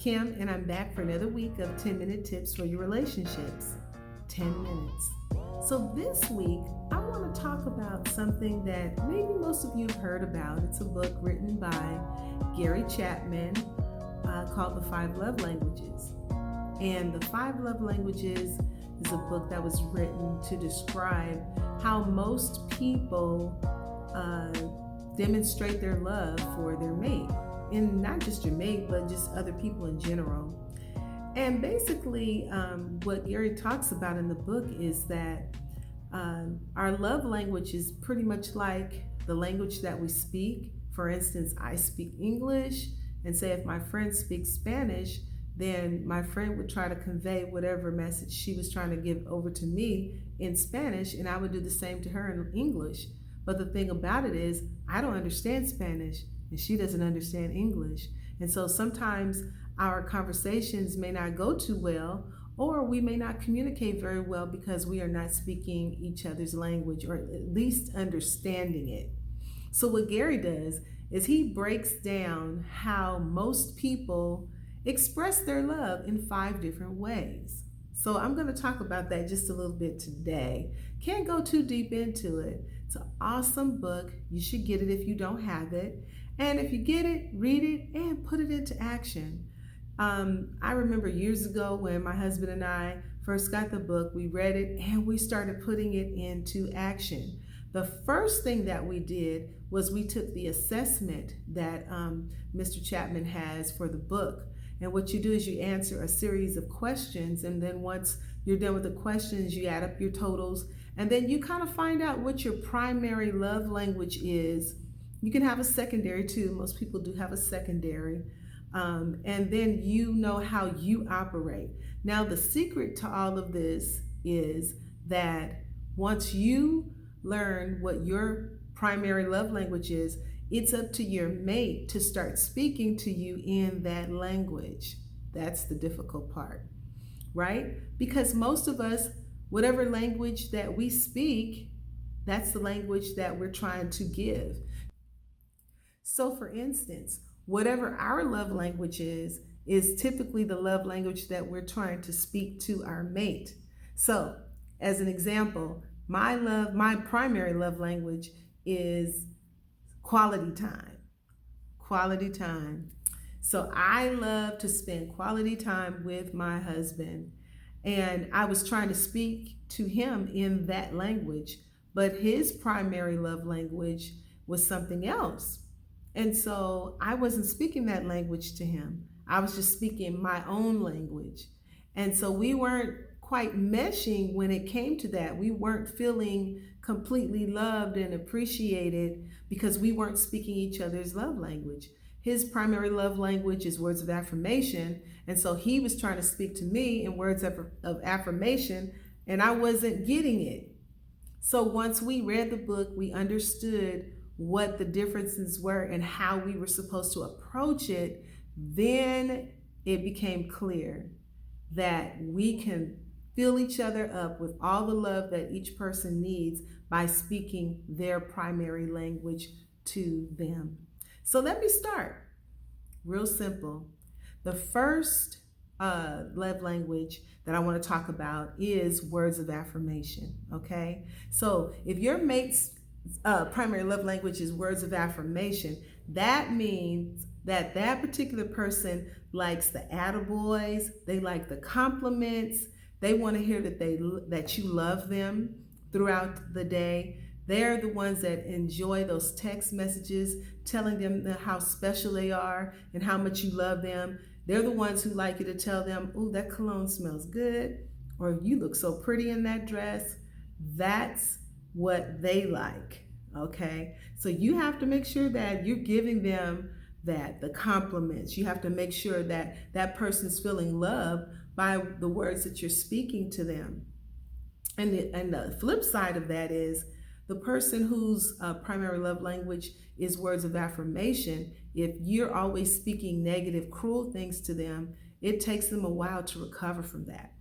Kim, and I'm back for another week of 10-minute tips for your relationships. 10 minutes. So this week, I want to talk about something that maybe most of you have heard about. It's a book written by Gary Chapman called The 5 Love Languages. And The 5 Love Languages is a book that was written to describe how most people demonstrate their love for their mate. And not just your mate, but just other people in general. And basically, what Gary talks about in the book is that our love language is pretty much like the language that we speak. For instance, I speak English, and say if my friend speaks Spanish, then my friend would try to convey whatever message she was trying to give over to me in Spanish, and I would do the same to her in English. But the thing about it is, I don't understand Spanish, and she doesn't understand English. And so sometimes our conversations may not go too well, or we may not communicate very well because we are not speaking each other's language, or at least understanding it. So what Gary does is he breaks down how most people express their love in 5 different ways. So I'm going to talk about that just a little bit today. Can't go too deep into it. It's an awesome book. You should get it if you don't have it. And if you get it, read it and put it into action. I remember years ago when my husband and I first got the book, we read it and we started putting it into action. The first thing that we did was we took the assessment that Mr. Chapman has for the book. And what you do is you answer a series of questions, and then once you're done with the questions, you add up your totals, and then you kind of find out what your primary love language is. You can have a secondary too. Most people do have a secondary. And then you know how you operate. Now, the secret to all of this is that once you learn what your primary love language is, it's up to your mate to start speaking to you in that language. That's the difficult part, right? Because most of us, whatever language that we speak, that's the language that we're trying to give. So for instance, whatever our love language is typically the love language that we're trying to speak to our mate. So as an example, my primary love language is quality time. Quality time. So I love to spend quality time with my husband. And I was trying to speak to him in that language, but his primary love language was something else. And so I wasn't speaking that language to him. I was just speaking my own language. And so we weren't quite meshing when it came to that. We weren't feeling completely loved and appreciated because we weren't speaking each other's love language. His primary love language is words of affirmation. And so he was trying to speak to me in words of affirmation, and I wasn't getting it. So once we read the book, we understood what the differences were and how we were supposed to approach it. Then it became clear that we can fill each other up with all the love that each person needs by speaking their primary language to them. So let me start. Real simple. The first love language that I want to talk about is words of affirmation, okay? So if your mate's primary love language is words of affirmation, that means that that particular person likes the attaboys, they like the compliments, they want to hear that you love them throughout the day. They're the ones that enjoy those text messages telling them how special they are and how much you love them. They're the ones who like you to tell them, "Oh, that cologne smells good," or "You look so pretty in that dress." That's what they like, okay? So you have to make sure that you're giving them the compliments. You have to make sure that that person's feeling loved by the words that you're speaking to them. And the flip side of that is the person whose primary love language is words of affirmation. If you're always speaking negative, cruel things to them, it takes them a while to recover from that.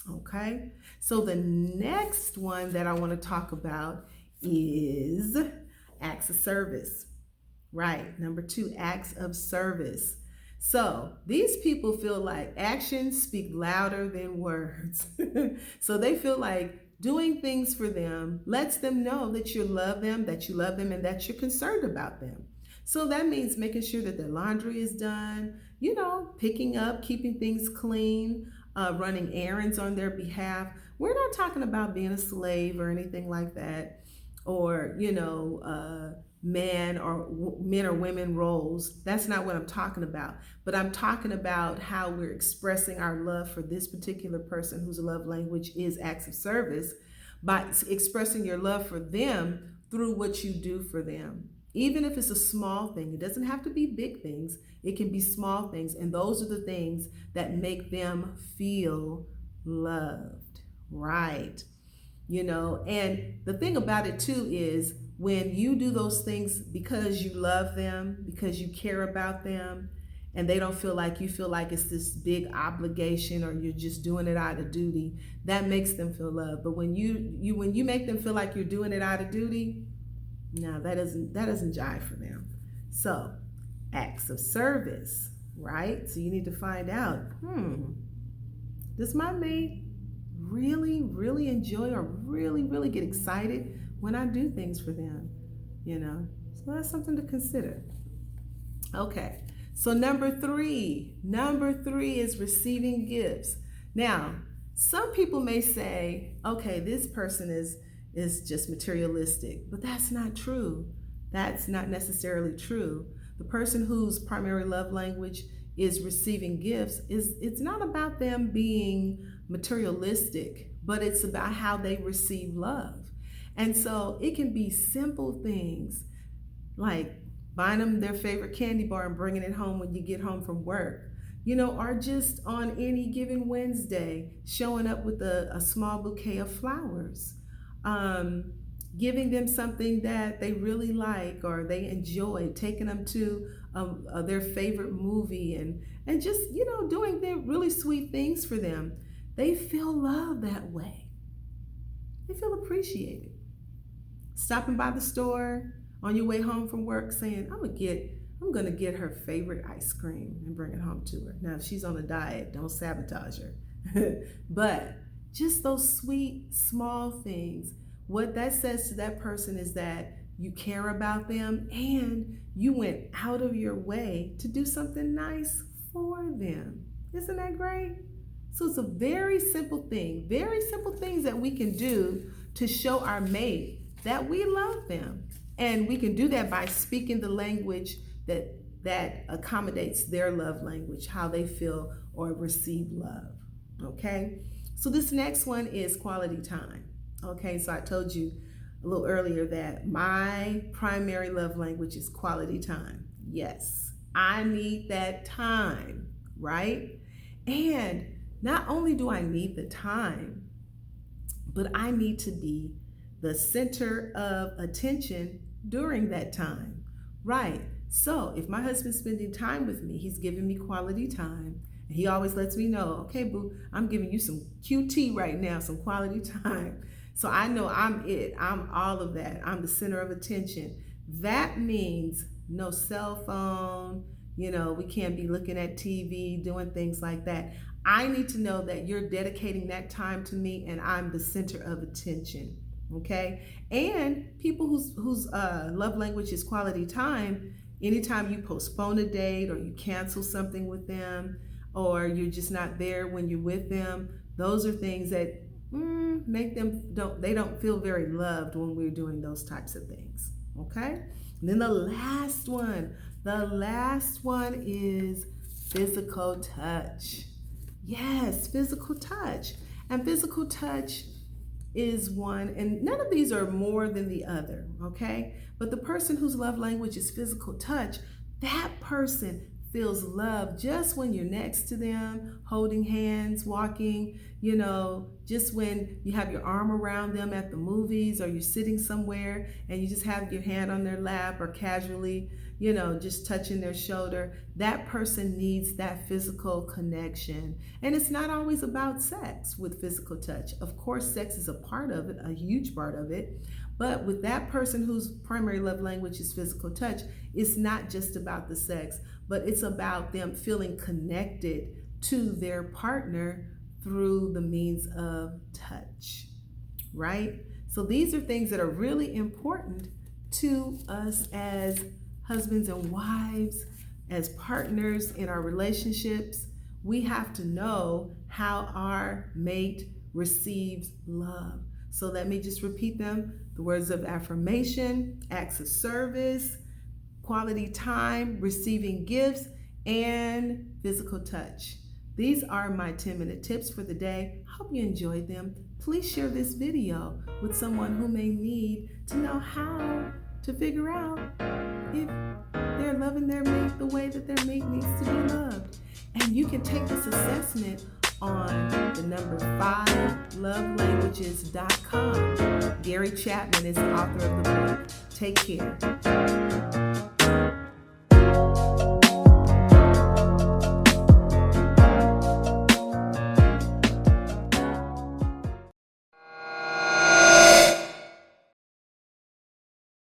Okay? So the next one that I want to talk about is acts of service. Right. Number 2, acts of service. So these people feel like actions speak louder than words. So they feel like doing things for them lets them know that you love them, and that you're concerned about them. So that means making sure that their laundry is done, picking up, keeping things clean, running errands on their behalf. We're not talking about being a slave or anything like that, or, men or women roles. That's not what I'm talking about. But I'm talking about how we're expressing our love for this particular person whose love language is acts of service, by expressing your love for them through what you do for them. Even if it's a small thing, it doesn't have to be big things, it can be small things. And those are the things that make them feel loved, right? And the thing about it too is when you do those things because you love them, because you care about them, and they don't feel like you feel like it's this big obligation or you're just doing it out of duty, that makes them feel loved. But when you make them feel like you're doing it out of duty, no, that doesn't jive for them. So acts of service, right? So you need to find out, does my mate really, really enjoy or really, really get excited when I do things for them? So that's something to consider. Okay, so number three is receiving gifts. Now, some people may say, okay, this person is just materialistic, but that's not true. That's not necessarily true. The person whose primary love language is receiving gifts, it's not about them being materialistic, but it's about how they receive love. And so it can be simple things like buying them their favorite candy bar and bringing it home when you get home from work, or just on any given Wednesday, showing up with a small bouquet of flowers, giving them something that they really like or they enjoy, taking them to their favorite movie, and just, doing their really sweet things for them. They feel love that way. They feel appreciated. Stopping by the store on your way home from work saying, I'm gonna get her favorite ice cream and bring it home to her. Now, if she's on a diet, don't sabotage her. But just those sweet, small things, what that says to that person is that you care about them and you went out of your way to do something nice for them. Isn't that great? So it's a very simple things that we can do to show our mate that we love them. And we can do that by speaking the language that accommodates their love language, how they feel or receive love. Okay? So this next one is quality time. Okay, so I told you a little earlier that my primary love language is quality time. Yes, I need that time, right? And not only do I need the time, but I need to be the center of attention during that time, right? So if my husband's spending time with me, he's giving me quality time. And he always lets me know, okay, boo, I'm giving you some QT right now, some quality time. So I know I'm all of that. I'm the center of attention. That means no cell phone, we can't be looking at TV, doing things like that. I need to know that you're dedicating that time to me and I'm the center of attention, okay? And people whose love language is quality time, anytime you postpone a date or you cancel something with them or you're just not there when you're with them, those are things that make them don't feel very loved when we're doing those types of things. Okay? And then the last one is physical touch. Yes, physical touch. And physical touch is one, and none of these are more than the other, okay? But the person whose love language is physical touch, that person feels love just when you're next to them, holding hands, walking, just when you have your arm around them at the movies or you're sitting somewhere and you just have your hand on their lap or casually, just touching their shoulder. That person needs that physical connection. And it's not always about sex with physical touch. Of course, sex is a part of it, a huge part of it. But with that person whose primary love language is physical touch, it's not just about the sex, but it's about them feeling connected to their partner through the means of touch, right? So these are things that are really important to us as husbands and wives, as partners in our relationships. We have to know how our mate receives love. So let me just repeat them. The words of affirmation, acts of service, quality time, receiving gifts, and physical touch. These are my 10-minute tips for the day. Hope you enjoyed them. Please share this video with someone who may need to know how to figure out if they're loving their mate the way that their mate needs to be loved. And you can take this assessment on the number 5lovelanguages.com. Gary Chapman is the author of the book. Take care.